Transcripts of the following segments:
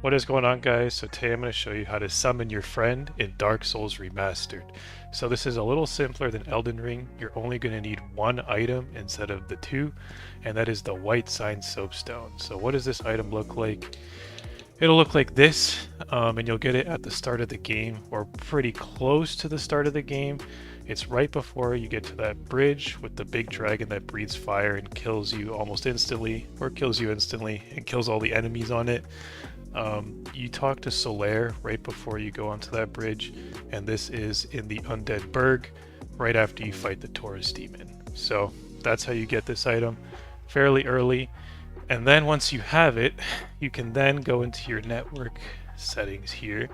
What is going on, guys? So today I'm going to show you how to summon your friend in Dark Souls Remastered. So this is a little simpler than Elden Ring. You're only going to need one item instead of the two, and that is the white sign soapstone. So what does this item look like? It'll look like this, and you'll get it at the start of the game, or pretty close to the start of the game. It's right before you get to that bridge with the big dragon that breathes fire and kills you almost instantly, or kills you instantly and kills all the enemies on it. You talk to Solaire right before you go onto that bridge, and this is in the Undead Burg right after you fight the Taurus demon. So that's how you get this item fairly early. And then once you have it, you can then go into your network settings here,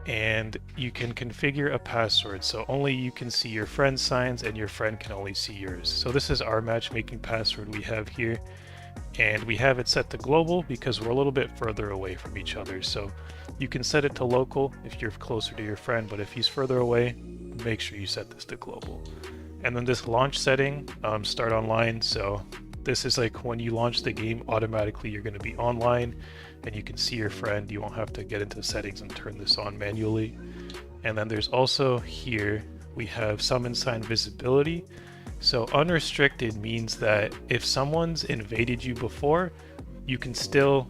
and you can configure a password so only you can see your friend's signs and your friend can only see yours. So this is our matchmaking password we have here, and we have it set to global because we're a little bit further away from each other. So you can set it to local if you're closer to your friend, but if he's further away, make sure you set this to global. And then this launch setting, start online. So this is like when you launch the game, automatically you're going to be online and you can see your friend. You won't have to get into settings and turn this on manually. And then there's also here, we have summon sign visibility. So unrestricted means that if someone's invaded you before, you can still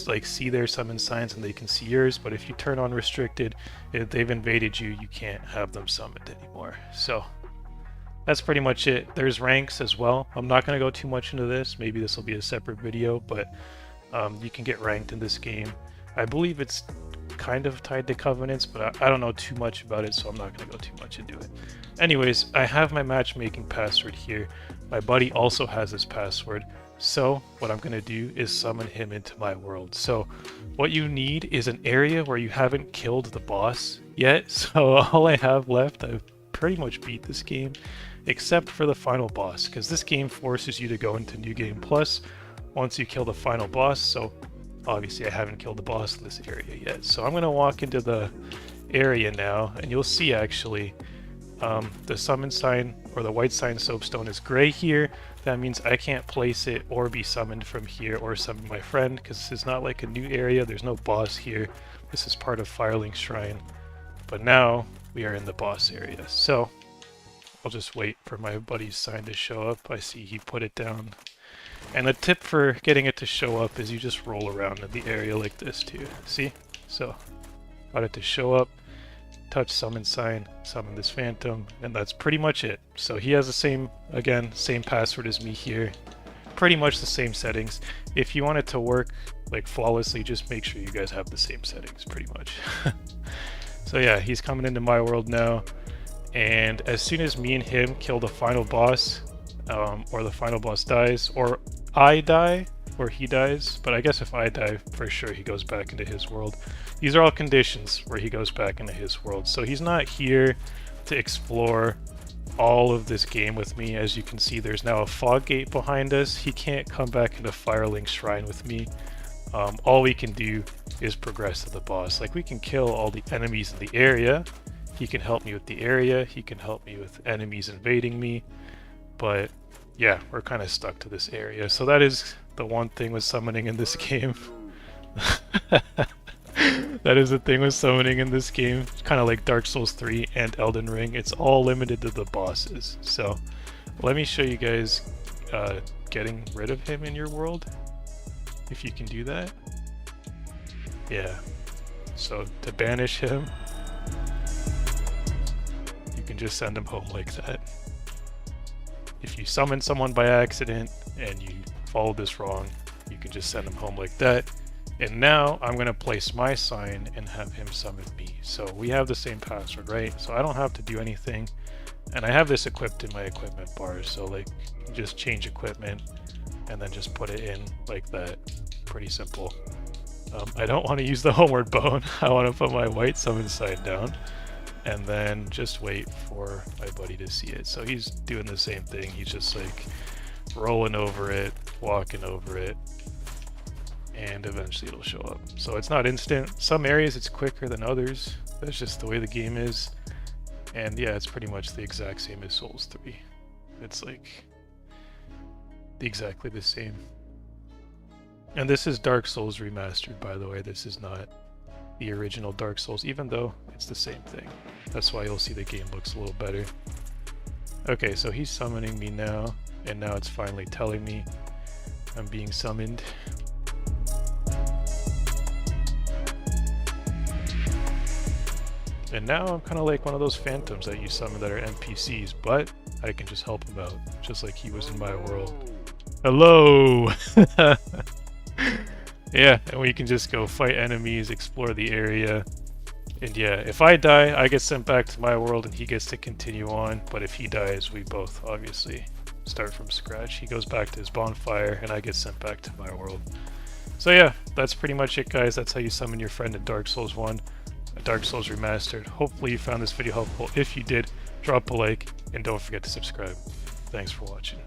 like see their summon signs and they can see yours, but if you turn on restricted, if they've invaded you, you can't have them summoned anymore. So that's pretty much it. There's ranks as well. I'm not going to go too much into this. Maybe this will be a separate video, but you can get ranked in this game. I believe it's kind of tied to covenants, but I don't know too much about it, so I'm not going to go too much into it. Anyways, I have my matchmaking password here. My buddy also has his password. So what I'm going to do is summon him into my world. So what you need is an area where you haven't killed the boss yet. So all I have left, I've pretty much beat this game, except for the final boss, because this game forces you to go into New Game Plus once you kill the final boss. So obviously I haven't killed the boss in this area yet. So I'm going to walk into the area now, and you'll see actually the summon sign, or the white sign soapstone, is gray here. That means I can't place it or be summoned from here or summon my friend, because this is not like a new area. There's no boss here. This is part of Firelink Shrine. But now we are in the boss area. So I'll just wait for my buddy's sign to show up. I see he put it down. And a tip for getting it to show up is you just roll around in the area like this too. See? So got it to show up. Touch summon sign, summon this phantom, and that's pretty much it. So he has the same, again, same password as me here. Pretty much the same settings. If you want it to work like flawlessly, just make sure you guys have the same settings pretty much. So yeah, he's coming into my world now, and as soon as me and him kill the final boss, or the final boss dies, or I die, or he dies, but I guess if I die, for sure he goes back into his world. These are all conditions where he goes back into his world. So he's not here to explore all of this game with me. As you can see, there's now a fog gate behind us. He can't come back into Firelink Shrine with me. All we can do is progress to the boss. Like, we can kill all the enemies in the area. He can help me with the area. He can help me with enemies invading me. But yeah, we're kind of stuck to this area. So that is the one thing with summoning in this game. That is the thing with summoning in this game. Kind of like Dark Souls 3 and Elden Ring. It's all limited to the bosses. So let me show you guys getting rid of him in your world. If you can do that. Yeah. So to banish him, you can just send him home like that. If you summon someone by accident and you follow this wrong, you can just send him home like that. And now I'm going to place my sign and have him summon me. So we have the same password, right? So I don't have to do anything. And I have this equipped in my equipment bar. So like, just change equipment and then just put it in like that. Pretty simple. I don't want to use the homeward bone. I want to put my white summon sign down. And then just wait for my buddy to see it. So he's doing the same thing. He's just like rolling over it, walking over it, and eventually it'll show up. So it's not instant. Some areas it's quicker than others. That's just the way the game is. And yeah, it's pretty much the exact same as Souls 3. It's like exactly the same. And this is Dark Souls Remastered, by the way. This is not the original Dark Souls, even though it's the same thing. That's why you'll see the game looks a little better. Okay, so he's summoning me now, and now it's finally telling me I'm being summoned. And now I'm kind of like one of those phantoms that you summon that are NPCs, but I can just help him out, just like he was in my world. Hello! Yeah, and we can just go fight enemies, explore the area. And yeah, if I die, I get sent back to my world and he gets to continue on. But if he dies, we both obviously start from scratch. He goes back to his bonfire and I get sent back to my world. So yeah, that's pretty much it, guys. That's how you summon your friend in Dark Souls 1, Dark Souls Remastered. Hopefully you found this video helpful. If you did, drop a like and don't forget to subscribe. Thanks for watching.